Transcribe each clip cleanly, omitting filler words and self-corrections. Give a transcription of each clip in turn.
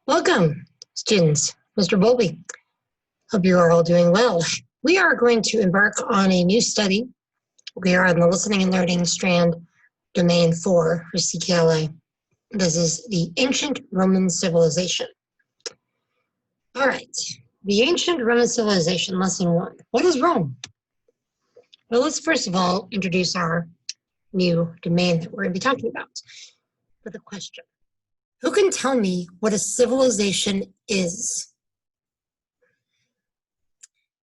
Welcome, students. Mr. Bowlby. Hope you are all doing well. We are going to embark on a new study. We are on the listening and learning strand, domain 4 for CKLA. This is the ancient Roman civilization. All right, the ancient Roman civilization, lesson 1. What is Rome? Well, let's first of all introduce our new domain that we're going to be talking about with a question. Who can tell me what a civilization is?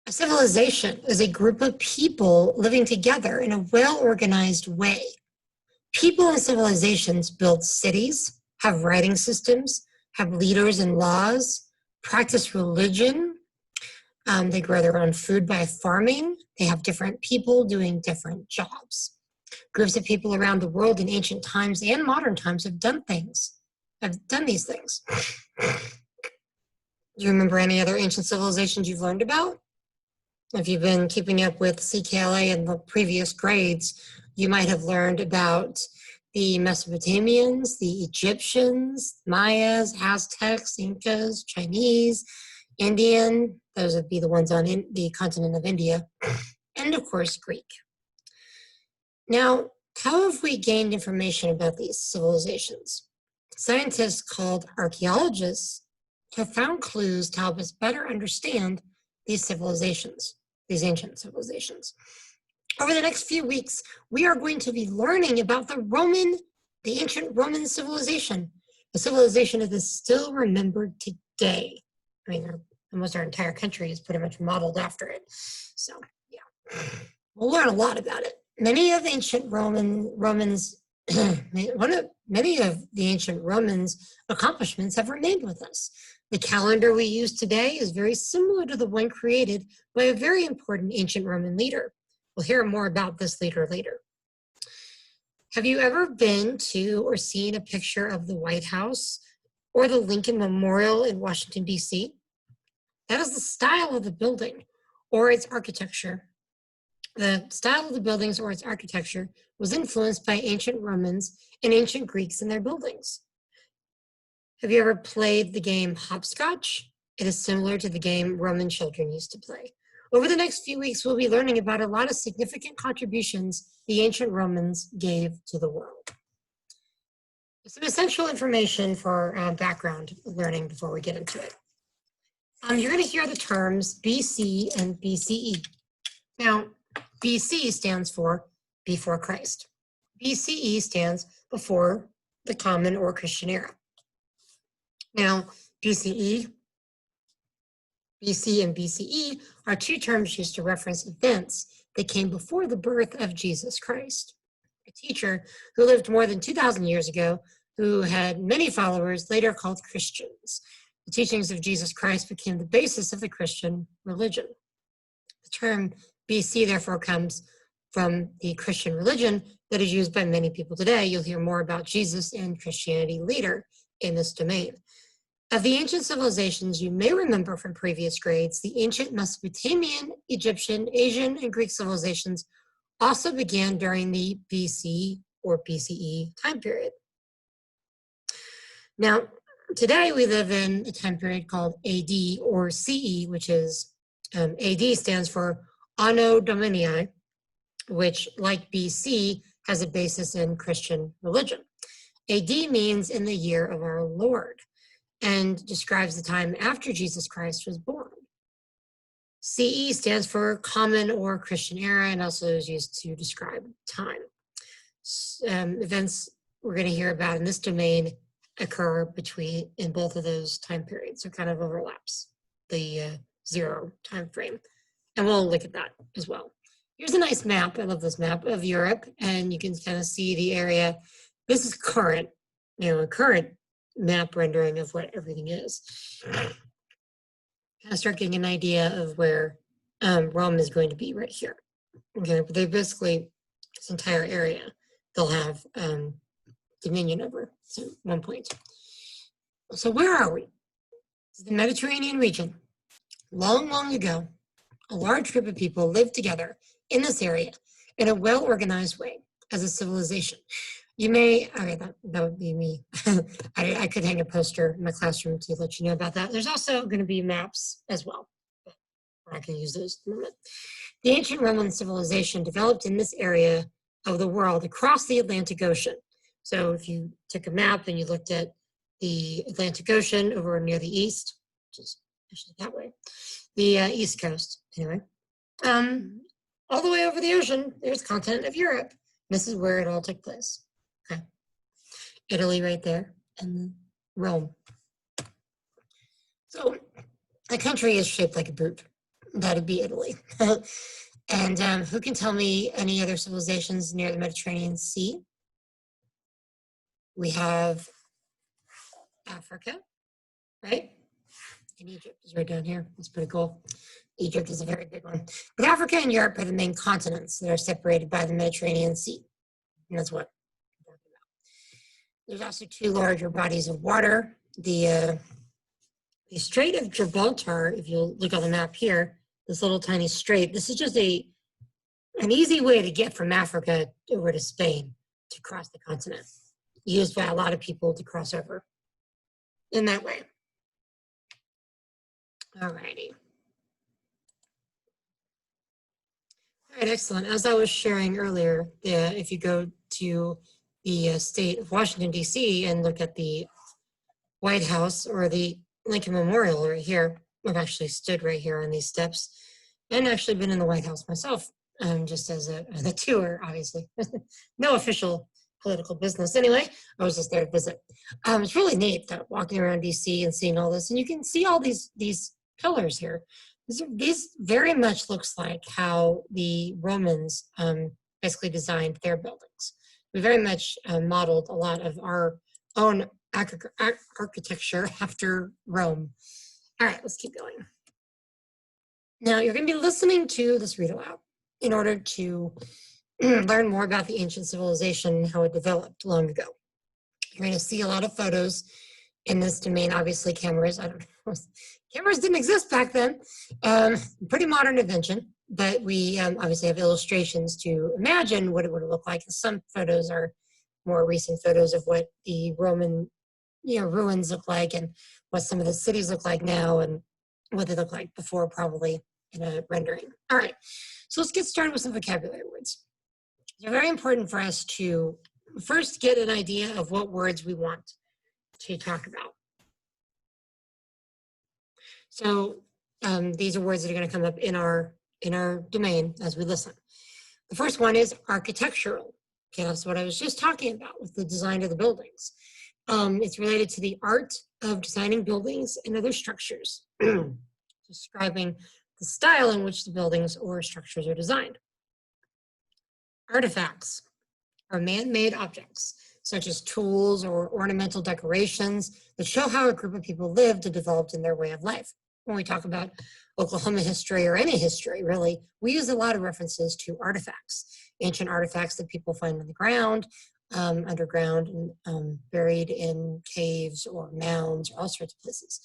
A civilization is a group of people living together in a well-organized way. People in civilizations build cities, have writing systems, have leaders and laws, practice religion. They grow their own food by farming. They have different people doing different jobs. Groups of people around the world in ancient times and modern times have done these things. Do you remember any other ancient civilizations you've learned about? If you've been keeping up with CKLA in the previous grades, you might have learned about the Mesopotamians, the Egyptians, Mayas, Aztecs, Incas, Chinese, Indian. Those would be the ones on the continent of India, and of course, Greek. Now, how have we gained information about these civilizations? Scientists called archaeologists have found clues to help us better understand these civilizations, these ancient civilizations. Over the next few weeks, we are going to be learning about the ancient Roman civilization, a civilization that is still remembered today. I mean, almost our entire country is pretty much modeled after it. So, yeah, we'll learn a lot about it. Many of the ancient Romans' accomplishments have remained with us. The calendar we use today is very similar to the one created by a very important ancient Roman leader. We'll hear more about this leader later. Have you ever been to or seen a picture of the White House or the Lincoln Memorial in Washington, D.C.? That is the style of the building or its architecture. The style of the buildings or its architecture was influenced by ancient Romans and ancient Greeks in their buildings. Have you ever played the game hopscotch? It is similar to the game Roman children used to play. Over the next few weeks, we'll be learning about a lot of significant contributions the ancient Romans gave to the world. Some essential information for background learning before we get into it. You're going to hear the terms BC and BCE. Now, BC stands for before Christ. BCE stands before the Common or Christian era. Now, BC and BCE are two terms used to reference events that came before the birth of Jesus Christ. A teacher who lived more than 2,000 years ago, who had many followers, later called Christians. The teachings of Jesus Christ became the basis of the Christian religion. The term BC, therefore, comes from the Christian religion that is used by many people today. You'll hear more about Jesus and Christianity later in this domain. Of the ancient civilizations you may remember from previous grades, the ancient Mesopotamian, Egyptian, Asian, and Greek civilizations also began during the BC or BCE time period. Now, today we live in a time period called AD or CE, which is AD stands for Anno Domini, which, like BC, has a basis in Christian religion. AD means in the year of our Lord, and describes the time after Jesus Christ was born. CE stands for Common or Christian Era, and also is used to describe time. Events we're going to hear about in this domain occur in both of those time periods, so kind of overlaps the zero time frame. And we'll look at that as well. Here's a nice map, I love this map, of Europe, and you can kind of see the area. This is current map rendering of what everything is. Kind of start getting an idea of where Rome is going to be right here. Okay, but they basically, this entire area, they'll have dominion over at one point. So where are we? This is the Mediterranean region. Long, long ago, a large group of people lived together in this area in a well-organized way as a civilization. You may, okay, that would be me. I could hang a poster in my classroom to let you know about that. There's also going to be maps as well. I can use those at the moment. The ancient Roman civilization developed in this area of the world across the Atlantic Ocean. So if you took a map and you looked at the Atlantic Ocean over near the east, which is actually that way, the east coast, anyway, all the way over the ocean, there's the continent of Europe. This is where it all took place. Okay. Italy right there, and Rome. So a country is shaped like a boot. That'd be Italy. And who can tell me any other civilizations near the Mediterranean Sea? We have Africa, right? And Egypt is right down here. That's pretty cool. Egypt is a very big one. But Africa and Europe are the main continents that are separated by the Mediterranean Sea. And that's what I'm talking about. There's also two larger bodies of water. The Strait of Gibraltar, if you look on the map here, this little tiny strait, this is just an easy way to get from Africa over to Spain to cross the continent, used by a lot of people to cross over in that way. All righty. All right, excellent. As I was sharing earlier, if you go to the state of Washington, D.C. and look at the White House or the Lincoln Memorial right here, I've actually stood right here on these steps and actually been in the White House myself, just as a tour, obviously. No official political business. Anyway, I was just there to visit. It's really neat that walking around DC and seeing all this, and you can see all these pillars here. These very much looks like how the Romans basically designed their buildings. We very much modeled a lot of our own architecture after Rome. All right, let's keep going. Now you're going to be listening to this read aloud in order to learn more about the ancient civilization and how it developed long ago. You're going to see a lot of photos in this domain. Obviously, cameras, I don't know, cameras didn't exist back then. Pretty modern invention, but we obviously have illustrations to imagine what it would look like. Some photos are more recent photos of what the Roman ruins look like and what some of the cities look like now and what they look like before, probably in a rendering. All right, so let's get started with some vocabulary words. They're very important for us to first get an idea of what words we want to talk about. So these are words that are going to come up in our domain as we listen. The first one is architectural. Okay, that's what I was just talking about with the design of the buildings. It's related to the art of designing buildings and other structures, describing the style in which the buildings or structures are designed. Artifacts are man-made objects, such as tools or ornamental decorations that show how a group of people lived and developed in their way of life. When we talk about Oklahoma history or any history, really, we use a lot of references to artifacts, ancient artifacts that people find on the ground, underground, and buried in caves or mounds or all sorts of places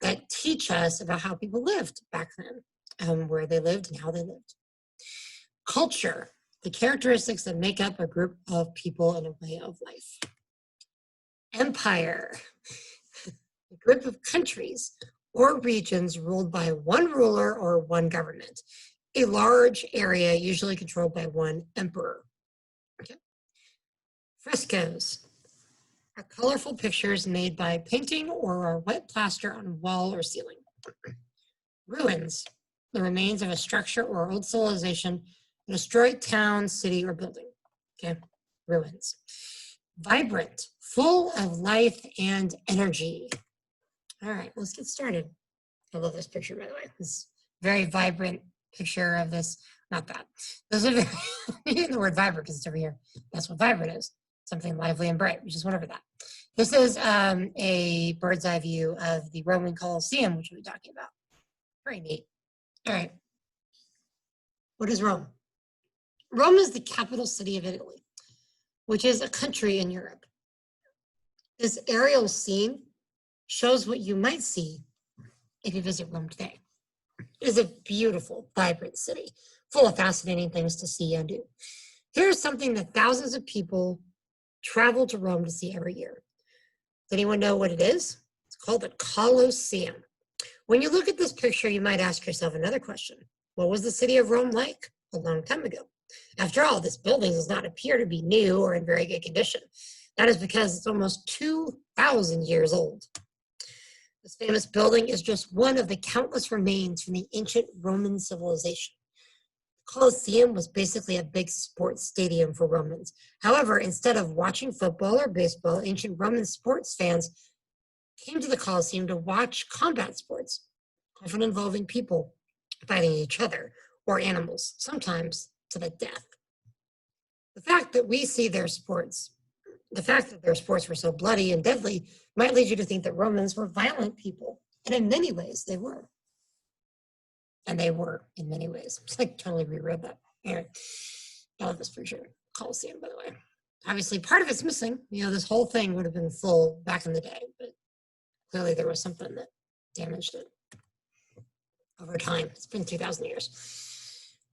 that teach us about how people lived back then, where they lived and how they lived. Culture, the characteristics that make up a group of people and a way of life. Empire, a group of countries or regions ruled by one ruler or one government. A large area usually controlled by one emperor. Okay. Frescoes are colorful pictures made by painting or wet plaster on a wall or ceiling. Ruins, the remains of a structure or old civilization, a destroyed town, city, or building. Okay, ruins. Vibrant, full of life and energy. All right, let's get started. I love this picture, by the way. This very vibrant picture of this, not that. Those are very, the word vibrant because it's over here. That's what vibrant is. Something lively and bright. We just went over that. This is a bird's eye view of the Roman Colosseum, which we'll be talking about. Very neat. All right. What is Rome? Rome is the capital city of Italy, which is a country in Europe. This aerial scene shows what you might see if you visit Rome today. It is a beautiful, vibrant city, full of fascinating things to see and do. Here's something that thousands of people travel to Rome to see every year. Does anyone know what it is? It's called the Colosseum. When you look at this picture, you might ask yourself another question. What was the city of Rome like a long time ago? After all, this building does not appear to be new or in very good condition. That is because it's almost 2,000 years old. This famous building is just one of the countless remains from the ancient Roman civilization. The Colosseum was basically a big sports stadium for Romans. However, instead of watching football or baseball, ancient Roman sports fans came to the Colosseum to watch combat sports, often involving people fighting each other or animals, sometimes to the death. The fact that their sports were so bloody and deadly might lead you to think that Romans were violent people. And in many ways, they were. And they were in many ways. I totally reread that. Anyway, I love this picture. Colosseum, by the way. Obviously, part of it's missing. This whole thing would have been full back in the day, but clearly there was something that damaged it over time. It's been 2,000 years.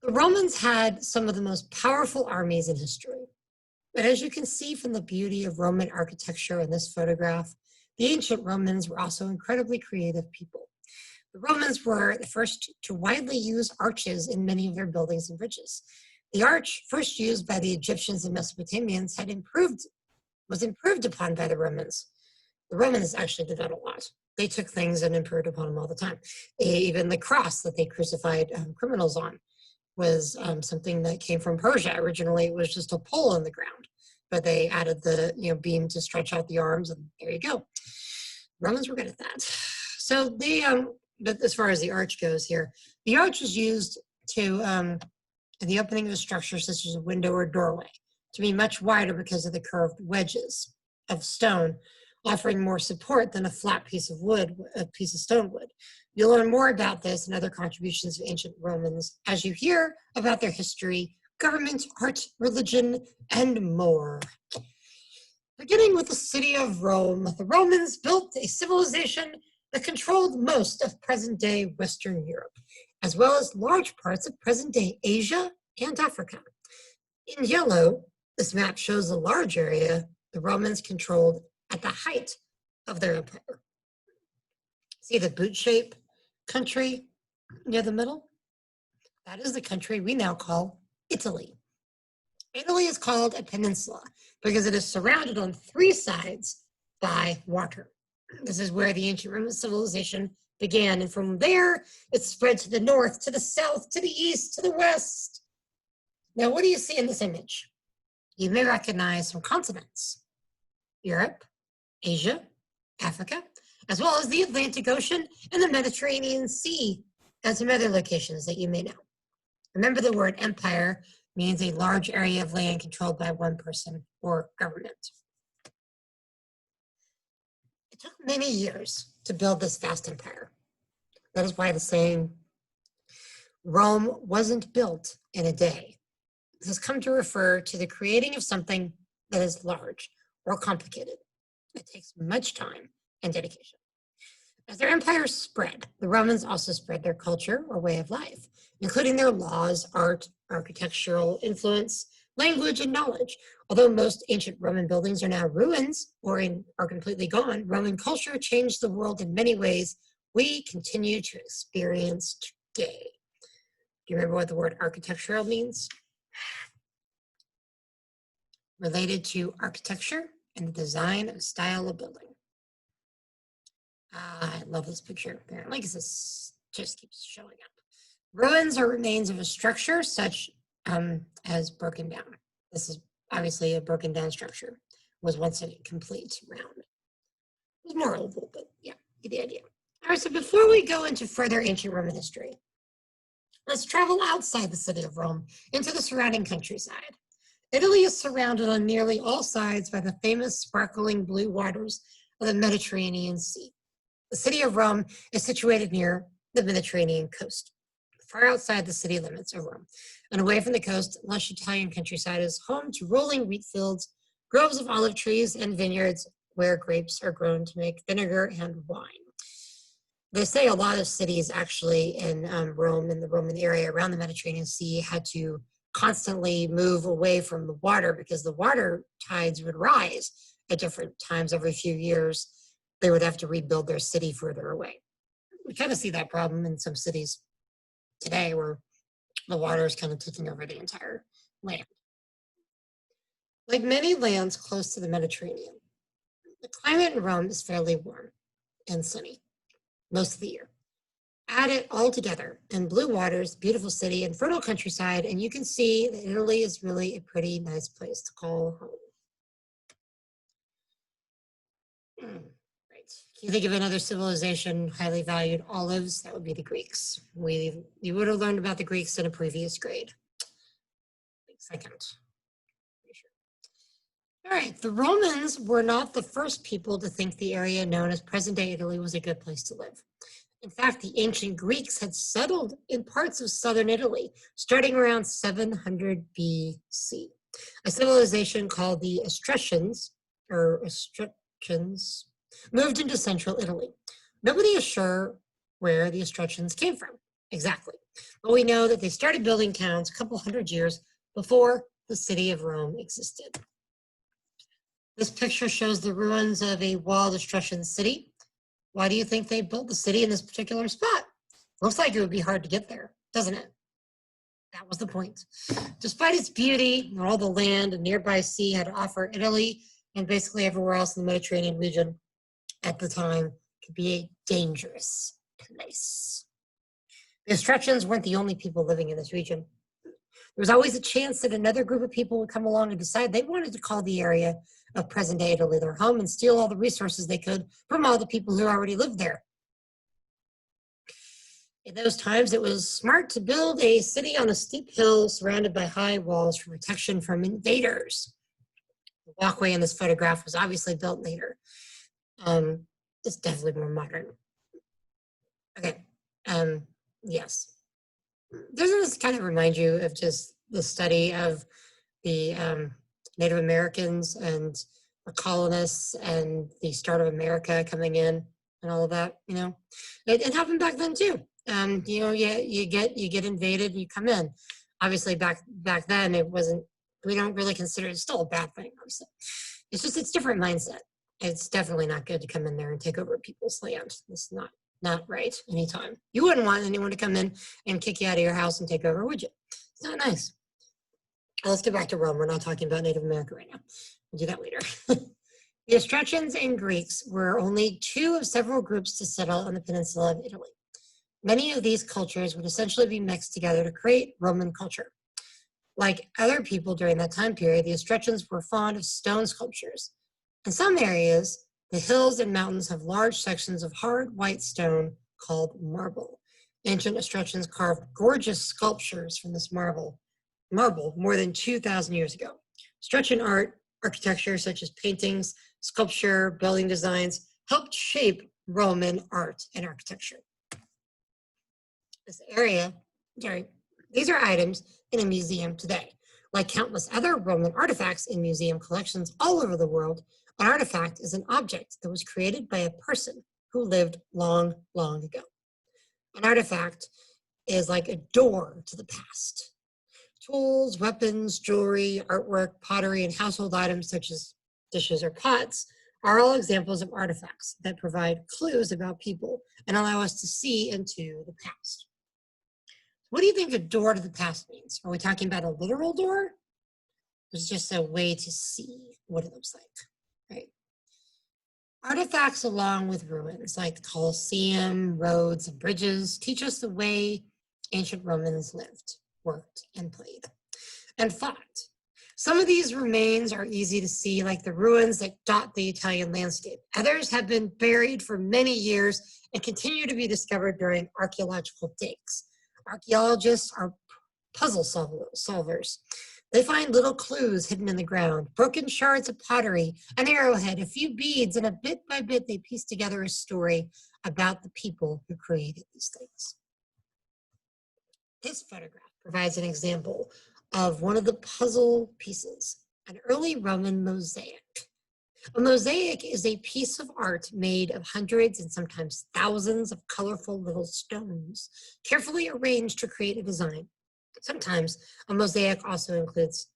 The Romans had some of the most powerful armies in history. But as you can see from the beauty of Roman architecture in this photograph, the ancient Romans were also incredibly creative people. The Romans were the first to widely use arches in many of their buildings and bridges. The arch, first used by the Egyptians and Mesopotamians, was improved upon by the Romans. The Romans actually did that a lot. They took things and improved upon them all the time. Even the cross that they crucified criminals on was something that came from Persia. Originally, it was just a pole in the ground, but they added the beam to stretch out the arms, and there you go. Romans were good at that. So but as far as the arch goes here, the arch is used to in the opening of a structure such as a window or doorway to be much wider because of the curved wedges of stone, offering more support than a flat piece of stone would. You'll learn more about this and other contributions of ancient Romans as you hear about their history, government, art, religion, and more. Beginning with the city of Rome, the Romans built a civilization that controlled most of present-day Western Europe, as well as large parts of present-day Asia and Africa. In yellow, this map shows a large area the Romans controlled at the height of their empire. See the boot-shaped country near the middle? That is the country we now call Italy. Italy is called a peninsula because it is surrounded on 3 sides by water. This is where the ancient Roman civilization began, and from there, it spread to the north, to the south, to the east, to the west. Now, what do you see in this image? You may recognize some continents: Europe, Asia, Africa, as well as the Atlantic Ocean and the Mediterranean Sea, and some other locations that you may know. Remember, the word empire means a large area of land controlled by one person or government. It took many years to build this vast empire. That is why the saying, Rome wasn't built in a day, this has come to refer to the creating of something that is large or complicated. It takes much time and dedication. As their empire spread, the Romans also spread their culture or way of life, including their laws, art, architectural influence, language, and knowledge. Although most ancient Roman buildings are now ruins or are completely gone, Roman culture changed the world in many ways we continue to experience today. Do you remember what the word architectural means? Related to architecture and the design of style of building. I love this picture. Apparently, because this just keeps showing up. Ruins are remains of a structure such as broken down. This is obviously a broken down structure. Was once a complete round. It was more oval, but yeah, you get the idea. All right, so before we go into further ancient Roman history, let's travel outside the city of Rome into the surrounding countryside. Italy is surrounded on nearly all sides by the famous sparkling blue waters of the Mediterranean Sea. The city of Rome is situated near the Mediterranean coast, far outside the city limits of Rome. And away from the coast, lush Italian countryside is home to rolling wheat fields, groves of olive trees, and vineyards where grapes are grown to make vinegar and wine. They say a lot of cities actually in Rome, in the Roman area around the Mediterranean Sea, had to constantly move away from the water because the water tides would rise at different times every few years. They would have to rebuild their city further away. We kind of see that problem in some cities today where the water is kind of taking over the entire land. Like many lands close to the Mediterranean, the climate in Rome is fairly warm and sunny most of the year. Add it all together, and blue waters, beautiful city, and fertile countryside, and you can see that Italy is really a pretty nice place to call home. Right. Can you think of another civilization highly valued olives? That would be the Greeks. You would have learned about the Greeks in a previous grade. Second. All right, the Romans were not the first people to think the area known as present-day Italy was a good place to live. In fact, the ancient Greeks had settled in parts of southern Italy starting around 700 BC. A civilization called the Etruscans, moved into central Italy. Nobody is sure where the Etruscans came from exactly, but we know that they started building towns a couple hundred years before the city of Rome existed. This picture shows the ruins of a walled Etruscan city. Why do you think they built the city in this particular spot? Looks like it would be hard to get there, doesn't it? That was the point. Despite its beauty and all the land and nearby sea had to offer, Italy and basically everywhere else in the Mediterranean region at the time could be a dangerous place. The Etruscans weren't the only people living in this region. There was always a chance that another group of people would come along and decide they wanted to call the area of present-day Italy their home and steal all the resources they could from all the people who already lived there. In those times, it was smart to build a city on a steep hill surrounded by high walls for protection from invaders. The walkway in this photograph was obviously built later. It's definitely more modern. Okay, yes. Doesn't this kind of remind you of just the study of the Native Americans and the colonists and the start of America coming in and all of that? You know, it happened back then too. You know, you get invaded, you come in. Obviously, back then it wasn't. We don't really consider it still a bad thing. Obviously, it's different mindset. It's definitely not good to come in there and take over people's land. It's not right anytime. You wouldn't want anyone to come in and kick you out of your house and take over, would you? It's not nice. Let's get back to Rome. We're not talking about Native America right now. We'll do that later. The Etruscans and Greeks were only two of several groups to settle on the peninsula of Italy. Many of these cultures would essentially be mixed together to create Roman culture. Like other people during that time period, the Etruscans were fond of stone sculptures. In some areas, the hills and mountains have large sections of hard white stone called marble. Ancient Etruscans carved gorgeous sculptures from this marble more than 2,000 years ago. Etruscan architecture such as paintings, sculpture, building designs helped shape Roman art and architecture. These are items in a museum today. Like countless other Roman artifacts in museum collections all over the world, an artifact is an object that was created by a person who lived long, long ago. An artifact is like a door to the past. Tools, weapons, jewelry, artwork, pottery, and household items such as dishes or pots are all examples of artifacts that provide clues about people and allow us to see into the past. What do you think a door to the past means? Are we talking about a literal door? It's just a way to see what it looks like, right? Artifacts along with ruins like the Colosseum, roads, and bridges teach us the way ancient Romans lived, worked, and played, and fought. Some of these remains are easy to see, like the ruins that dot the Italian landscape. Others have been buried for many years and continue to be discovered during archaeological digs. Archaeologists are puzzle solvers. They find little clues hidden in the ground, broken shards of pottery, an arrowhead, a few beads, and bit by bit they piece together a story about the people who created these things. This photograph provides an example of one of the puzzle pieces, an early Roman mosaic. A mosaic is a piece of art made of hundreds and sometimes thousands of colorful little stones, carefully arranged to create a design. Sometimes a mosaic also includes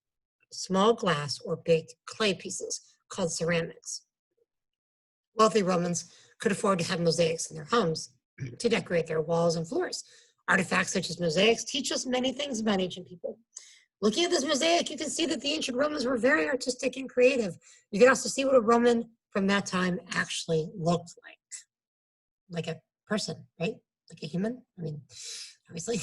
small glass or big clay pieces called ceramics. Wealthy Romans could afford to have mosaics in their homes to decorate their walls and floors. Artifacts such as mosaics teach us many things about ancient people. Looking at this mosaic, you can see that the ancient Romans were very artistic and creative. You can also see what a Roman from that time actually looked like a person, right? Like a human. I mean, obviously.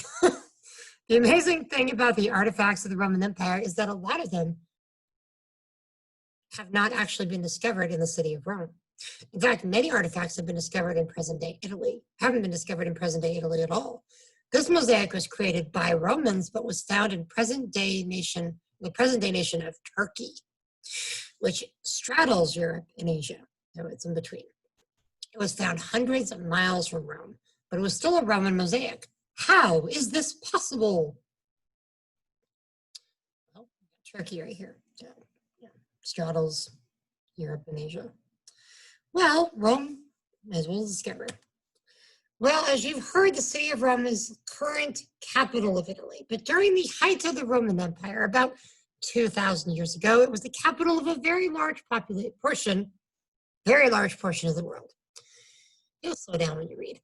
The amazing thing about the artifacts of the Roman Empire is that a lot of them have not actually been discovered in the city of Rome. In fact, many artifacts have been discovered in present-day Italy, haven't been discovered in present-day Italy at all. This mosaic was created by Romans, but was found in the present-day nation of Turkey, which straddles Europe and Asia. So it's in between. It was found hundreds of miles from Rome, but it was still a Roman mosaic. How is this possible? Well, Turkey right here. So, yeah, straddles Europe and Asia. Well, Rome as well as discover. Well, as you've heard, the city of Rome is the current capital of Italy. But during the height of the Roman Empire, about 2,000 years ago, it was the capital of a very large portion of the world. You'll slow down when you read.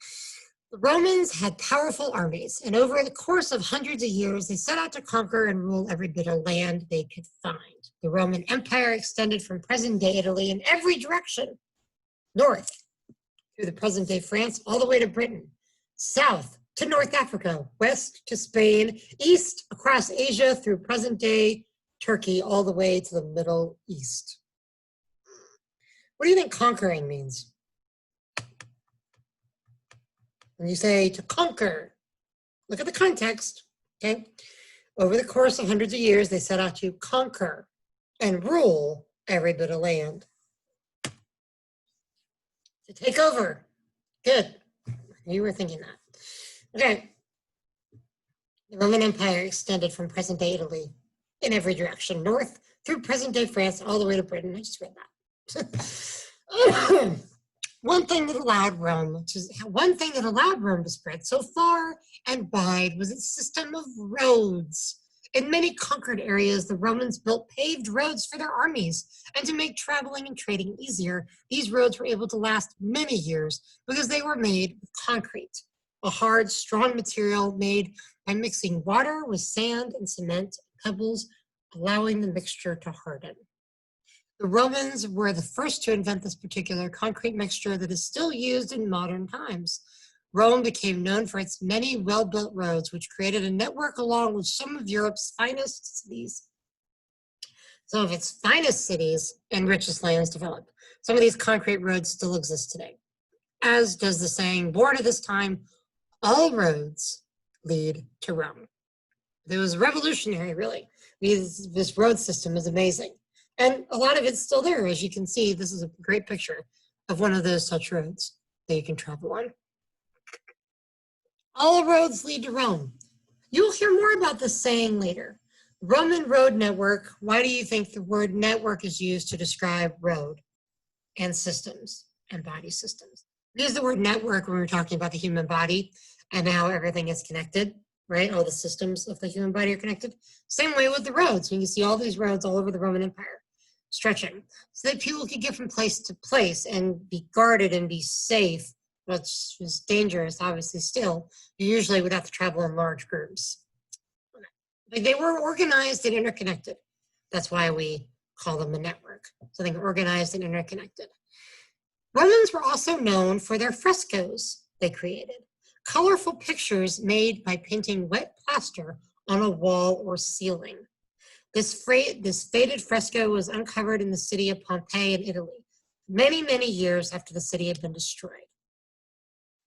The Romans had powerful armies, and over the course of hundreds of years, they set out to conquer and rule every bit of land they could find. The Roman Empire extended from present-day Italy in every direction, north through the present-day France, all the way to Britain, south to North Africa, west to Spain, east across Asia through present-day Turkey, all the way to the Middle East. What do you think conquering means? When you say to conquer, look at the context, okay? Over the course of hundreds of years, they set out to conquer and rule every bit of land. To take over. Good. You were thinking that. Okay. The Roman Empire extended from present-day Italy in every direction, north through present-day France, all the way to Britain. I just read that. One thing that allowed Rome to spread so far and wide was its system of roads. In many conquered areas, the Romans built paved roads for their armies, and to make traveling and trading easier, these roads were able to last many years because they were made with concrete, a hard, strong material made by mixing water with sand and cement and pebbles, allowing the mixture to harden. The Romans were the first to invent this particular concrete mixture that is still used in modern times. Rome became known for its many well-built roads, which created a network along with some of Europe's finest cities. Some of its finest cities and richest lands developed. Some of these concrete roads still exist today. As does the saying, born at this time, all roads lead to Rome. It was revolutionary, really. This road system is amazing. And a lot of it's still there. As you can see, this is a great picture of one of those such roads that you can travel on. All roads lead to Rome. You'll hear more about this saying later. Roman road network. Why do you think the word network is used to describe road and systems and body systems? We use the word network when we're talking about the human body and how everything is connected, right? All the systems of the human body are connected. Same way with the roads. You can see all these roads all over the Roman Empire stretching so that people could get from place to place and be guarded and be safe, which is dangerous, obviously, still. You usually would have to travel in large groups. But they were organized and interconnected. That's why we call them a network. Something organized and interconnected. Romans were also known for their frescoes they created. Colorful pictures made by painting wet plaster on a wall or ceiling. This faded fresco was uncovered in the city of Pompeii in Italy, many, many years after the city had been destroyed.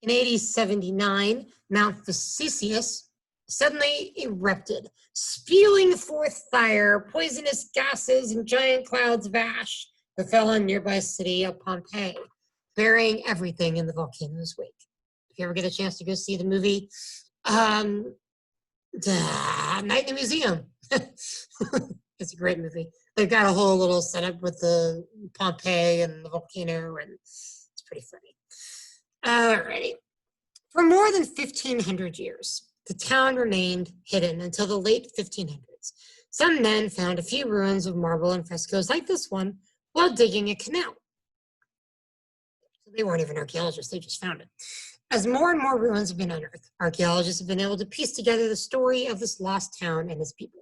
In AD 79, Mount Vesuvius suddenly erupted, spewing forth fire, poisonous gases, and giant clouds of ash that fell on nearby city of Pompeii, burying everything in the volcano's wake. If you ever get a chance to go see the movie Night in the Museum, it's a great movie. They've got a whole little setup with the Pompeii and the volcano, and it's pretty funny. Alrighty. For more than 1,500 years, The town remained hidden until the late 1500s. Some men found a few ruins of marble and frescoes like this one while digging a canal. So they weren't even archaeologists, they just found it. As more and more ruins have been unearthed, archaeologists have been able to piece together the story of this lost town and its people.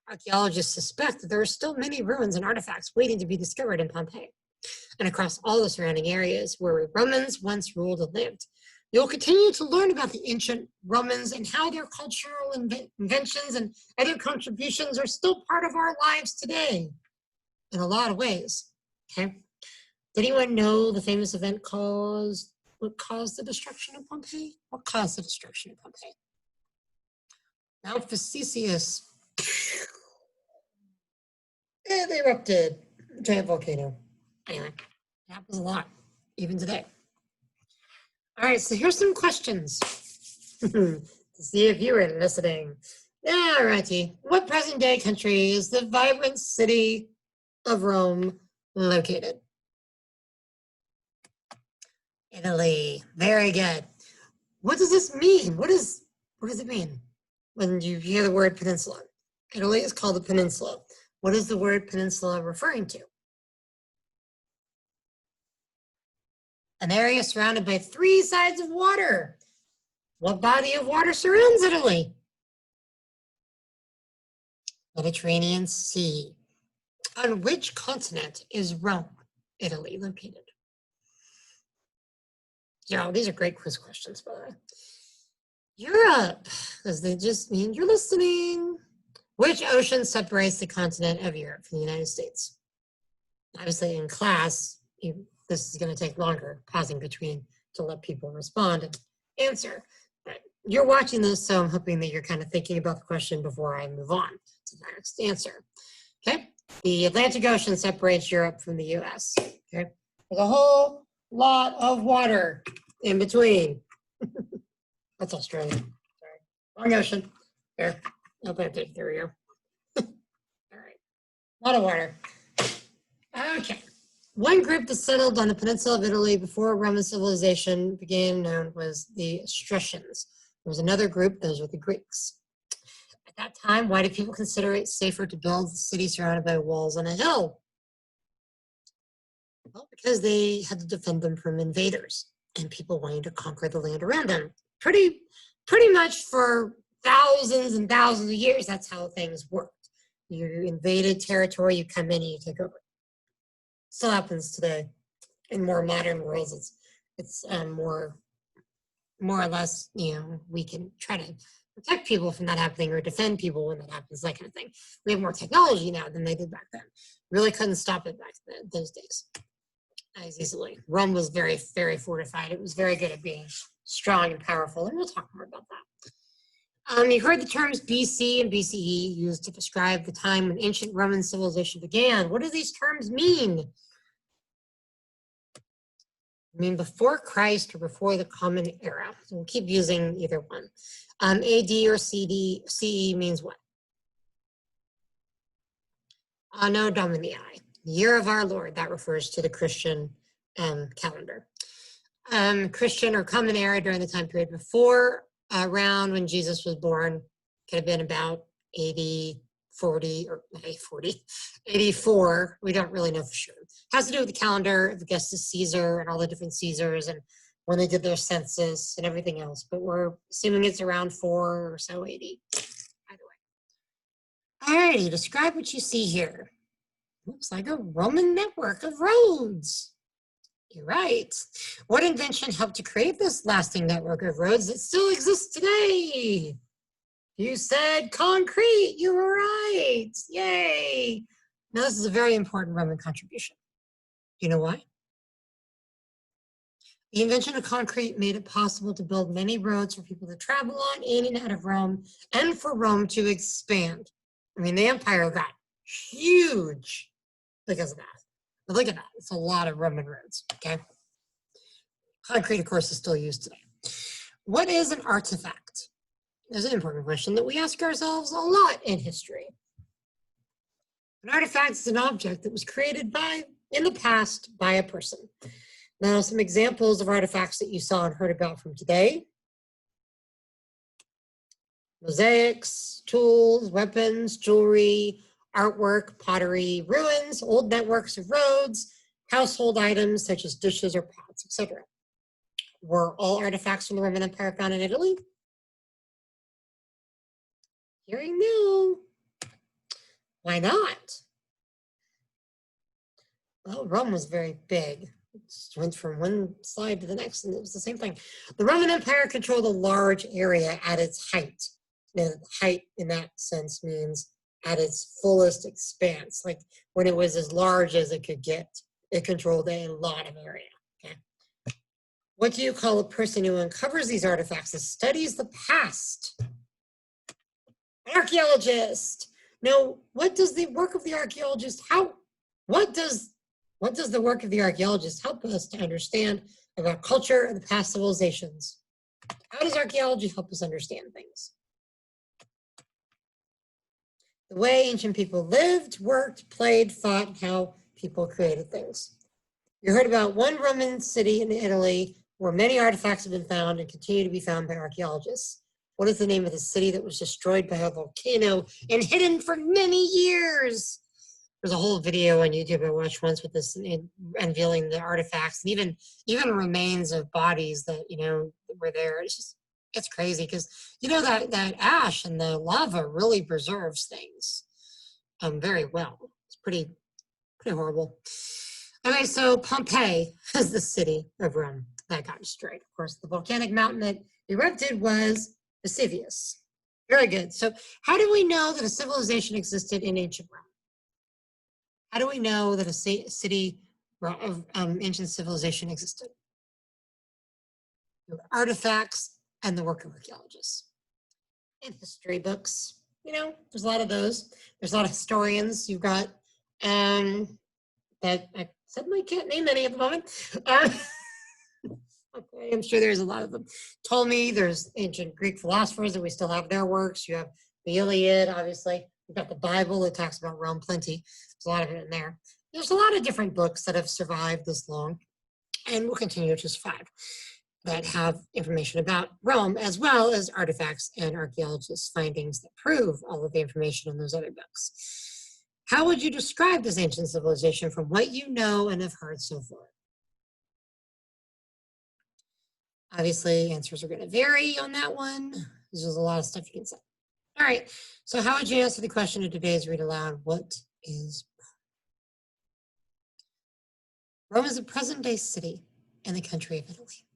Archaeologists suspect that there are still many ruins and artifacts waiting to be discovered in Pompeii and across all the surrounding areas where Romans once ruled and lived. You'll continue to learn about the ancient Romans and how their cultural inventions and other contributions are still part of our lives today in a lot of ways. Okay. Did anyone know the famous event what caused the destruction of Pompeii? What caused the destruction of Pompeii? Mount Vesuvius. It erupted. Giant volcano. Anyway, it happens a lot, even today. All right, so here's some questions to see if you were listening. All righty. What present-day country is the vibrant city of Rome located? Italy. Very good. What does this mean? What does it mean when you hear the word peninsula? Italy is called a peninsula. What is the word peninsula referring to? An area surrounded by 3 sides of water. What body of water surrounds Italy? Mediterranean Sea. On which continent is Rome, Italy, located? Yeah, these are great quiz questions, by the way. Europe, because they just mean you're listening. Which ocean separates the continent of Europe from the United States? Obviously, in class, this is going to take longer, pausing between to let people respond and answer. But you're watching this, so I'm hoping that you're kind of thinking about the question before I move on to the next answer. Okay, the Atlantic Ocean separates Europe from the US. Okay, there's a whole lot of water in between. That's Australia. Sorry, wrong ocean. There, Atlantic. There we go. All right, a lot of water. Okay. One group that settled on the peninsula of Italy before Roman civilization began known was the Etruscans. There was another group, those were the Greeks. At that time, why did people consider it safer to build a city surrounded by walls on a hill? Well, because they had to defend them from invaders and people wanting to conquer the land around them. Pretty much for thousands and thousands of years, that's how things worked. You invaded territory, you come in and you take over. Still happens today in more modern worlds. It's more or less, we can try to protect people from that happening or defend people when that happens, that kind of thing. We have more technology now than they did back then. Really couldn't stop it back then, those days as easily. Rome was very, very fortified. It was very good at being strong and powerful, and we'll talk more about that. You heard the terms BC and BCE used to describe the time when ancient Roman civilization began. What do these terms mean? I mean before Christ or before the Common Era. So we'll keep using either one. AD or CE means what? Anno Domini, year of our Lord. That refers to the Christian calendar. Christian or Common Era during the time period before, around when Jesus was born, could have been about 84. We don't really know for sure. It has to do with the calendar of Augustus Caesar and all the different Caesars and when they did their census and everything else. But we're assuming it's around 4 or so 80. Either way. Alrighty, describe what you see here. Looks like a Roman network of roads. You're right. What invention helped to create this lasting network of roads that still exists today? You said concrete. You were right. Yay. Now, this is a very important Roman contribution. Do you know why? The invention of concrete made it possible to build many roads for people to travel on in and out of Rome and for Rome to expand. I mean, the empire got huge because of that. But look at that. It's a lot of Roman roads, okay? Concrete, of course, is still used today. What is an artifact? There's an important question that we ask ourselves a lot in history. An artifact is an object that was created in the past by a person. Now, some examples of artifacts that you saw and heard about from today. Mosaics, tools, weapons, jewelry, artwork, pottery, ruins, old networks of roads, household items such as dishes or pots, etc. Were all artifacts from the Roman Empire found in Italy? Hearing no. Why not? Well, Rome was very big. It went from one side to the next, and it was the same thing. The Roman Empire controlled a large area at its height. Now, height in that sense means at its fullest expanse, like when it was as large as it could get. It controlled a lot of area. Okay. What do you call a person who uncovers these artifacts and studies the past? An archaeologist. Now, what does the work of the archaeologist, what does the work of the archaeologist help us to understand about culture and the past civilizations? How does archaeology help us understand things? The way ancient people lived, worked, played, thought, and how people created things. You heard about one Roman city in Italy where many artifacts have been found and continue to be found by archaeologists. What is the name of the city that was destroyed by a volcano and hidden for many years? There's a whole video on YouTube I watched once with this unveiling the artifacts and even remains of bodies that were there. It's crazy because that ash and the lava really preserves things very well. It's pretty horrible. Okay, so Pompeii is the city of Rome that got destroyed. Of course, the volcanic mountain that erupted was Vesuvius. Very good. So how do we know that a civilization existed in ancient Rome? How do we know that a city of ancient civilization existed? Artifacts and the work of archaeologists. In history books, there's a lot of those. There's a lot of historians. You've got that I suddenly can't name any at the moment. Okay, I'm sure there's a lot of them. Ptolemy, there's ancient Greek philosophers that we still have their works. You have the Iliad, obviously. You've got the Bible that talks about Rome plenty. There's a lot of it in there. There's a lot of different books that have survived this long and will continue to survive that have information about Rome, as well as artifacts and archaeologists' findings that prove all of the information in those other books. How would you describe this ancient civilization from what you know and have heard so far? Obviously, answers are going to vary on that one. There's a lot of stuff you can say. All right, so how would you answer the question of today's read aloud? What is Rome? Rome is a present-day city in the country of Italy.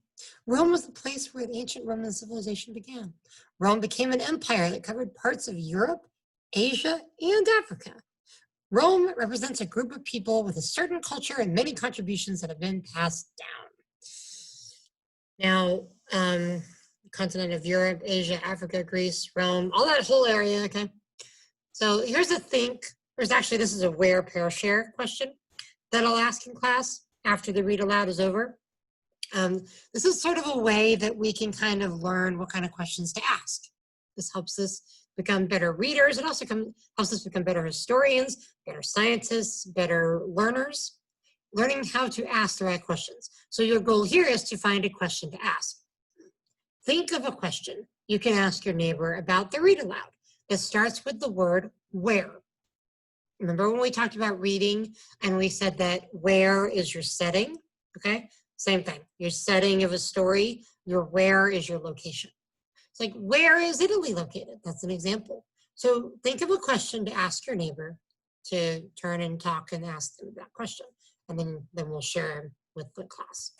Rome was the place where the ancient Roman civilization began. Rome became an empire that covered parts of Europe, Asia, and Africa. Rome represents a group of people with a certain culture and many contributions that have been passed down. Now, continent of Europe, Asia, Africa, Greece, Rome, all that whole area, okay? So here's a think. This is a where, pair, share question that I'll ask in class after the read aloud is over. This is sort of a way that we can kind of learn what kind of questions to ask. This helps us become better readers. It also helps us become better historians, better scientists, better learners, learning how to ask the right questions. So your goal here is to find a question to ask. Think of a question you can ask your neighbor about the read aloud. It starts with the word where. Remember when we talked about reading and we said that where is your setting, okay? Same thing, your setting of a story, your where is your location. It's like, where is Italy located? That's an example. So think of a question to ask your neighbor to turn and talk and ask them that question. And then we'll share them with the class.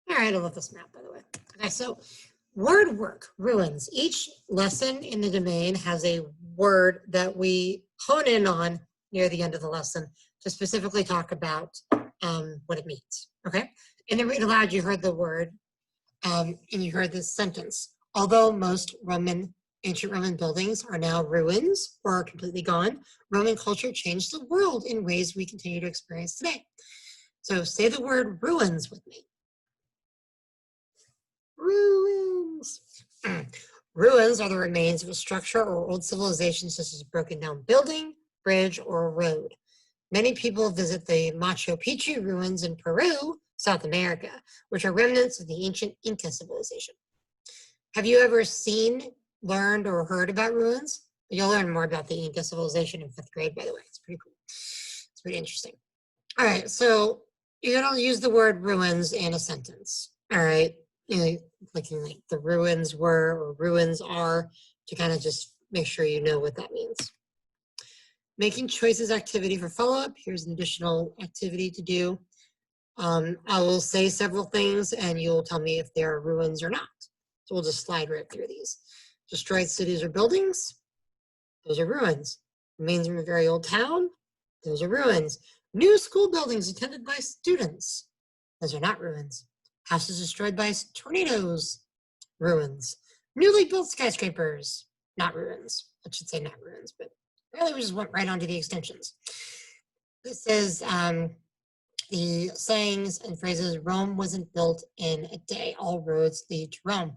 All right, I love this map, by the way. Okay, so word work, ruins. Each lesson in the domain has a word that we hone in on near the end of the lesson to specifically talk about what it means, okay? In the read aloud, you heard the word and you heard this sentence. Although most ancient Roman buildings are now ruins or are completely gone, Roman culture changed the world in ways we continue to experience today. So say the word ruins with me. Ruins. Ruins are the remains of a structure or old civilization such as a broken down building, bridge, or a road. Many people visit the Machu Picchu ruins in Peru, South America, which are remnants of the ancient Inca civilization. Have you ever seen learned or heard about ruins. You'll learn more about the Inca civilization in 5th grade, by the way. It's pretty cool. It's pretty interesting. All right, so you're gonna use the word ruins in a sentence. All right, you know, looking like the ruins were or ruins are, to kind of just make sure you know what that means. Making choices activity for follow-up. Here's an additional activity to do. I will say several things and you'll tell me if there are ruins or not. So we'll just slide right through these. Destroyed cities or buildings, those are ruins. Remains from a very old town, those are ruins. New school buildings attended by students, those are not ruins. Houses destroyed by tornadoes, ruins. Newly built skyscrapers, not ruins. I should say not ruins, but really we just went right on to the extensions. This says the sayings and phrases, Rome wasn't built in a day. All roads lead to Rome.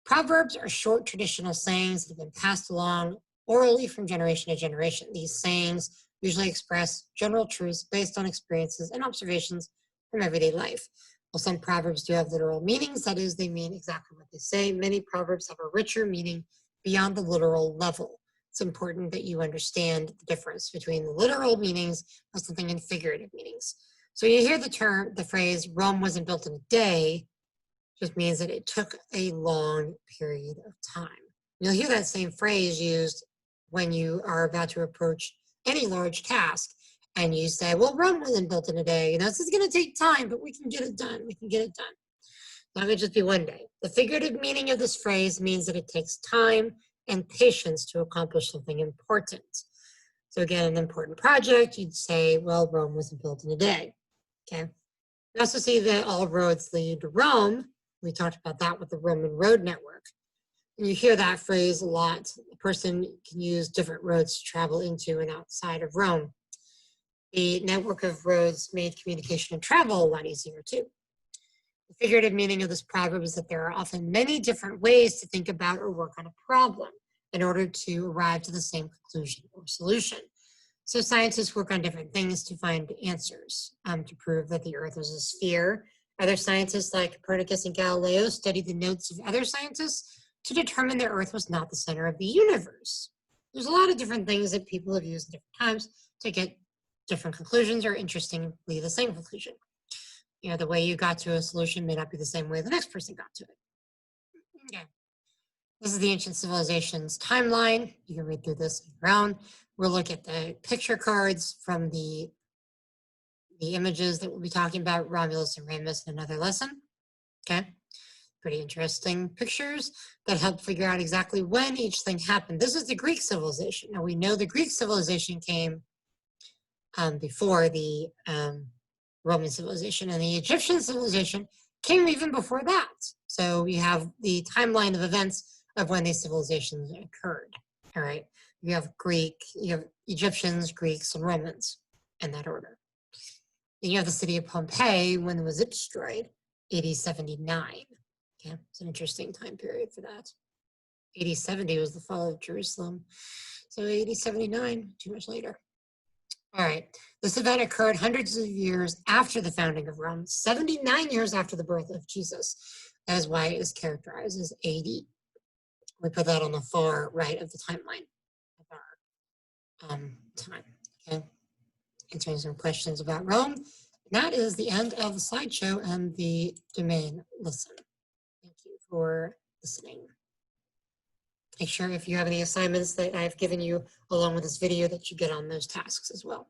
Proverbs are short traditional sayings that have been passed along orally from generation to generation. These sayings usually express general truths based on experiences and observations from everyday life. While some proverbs do have literal meanings, that is, they mean exactly what they say, many proverbs have a richer meaning beyond the literal level. It's important that you understand the difference between the literal meanings of something and figurative meanings. So you hear the phrase, Rome wasn't built in a day, just means that it took a long period of time. You'll hear that same phrase used when you are about to approach any large task and you say, well, Rome wasn't built in a day. You know, this is going to take time, but we can get it done. We can get it done. It's not going to just be one day. The figurative meaning of this phrase means that it takes time and patience to accomplish something important. So again, an important project, you'd say, well, Rome wasn't built in a day. Okay. We also see that all roads lead to Rome. We talked about that with the Roman road network. And you hear that phrase a lot. A person can use different roads to travel into and outside of Rome. The network of roads made communication and travel a lot easier too. The figurative meaning of this proverb is that there are often many different ways to think about or work on a problem in order to arrive to the same conclusion or solution. So scientists work on different things to find answers, to prove that the Earth is a sphere. Other scientists like Copernicus and Galileo studied the notes of other scientists to determine the Earth was not the center of the universe. There's a lot of different things that people have used at different times to get different conclusions or interestingly the same conclusion. You know, the way you got to a solution may not be the same way the next person got to it. Okay. This is the ancient civilizations timeline. You can read through this on your own. We'll look at the picture cards from the images that we'll be talking about, Romulus and Remus, in another lesson. Okay, pretty interesting pictures that help figure out exactly when each thing happened. This is the Greek civilization. Now we know the Greek civilization came before the Roman civilization, and the Egyptian civilization came even before that. So we have the timeline of events of when these civilizations occurred. All right, you have Egyptians, Greeks, and Romans in that order. Then you have the city of Pompeii. When was it destroyed? AD 79. Okay, it's an interesting time period for that. AD 70 was the fall of Jerusalem. So AD 79, too much later. All right, this event occurred hundreds of years after the founding of Rome, 79 years after the birth of Jesus. That is why it is characterized as AD. We put that on the far right of the timeline of our time, okay? Answering some questions about Rome. And that is the end of the slideshow and the domain listen. Thank you for listening. Make sure if you have any assignments that I've given you along with this video that you get on those tasks as well.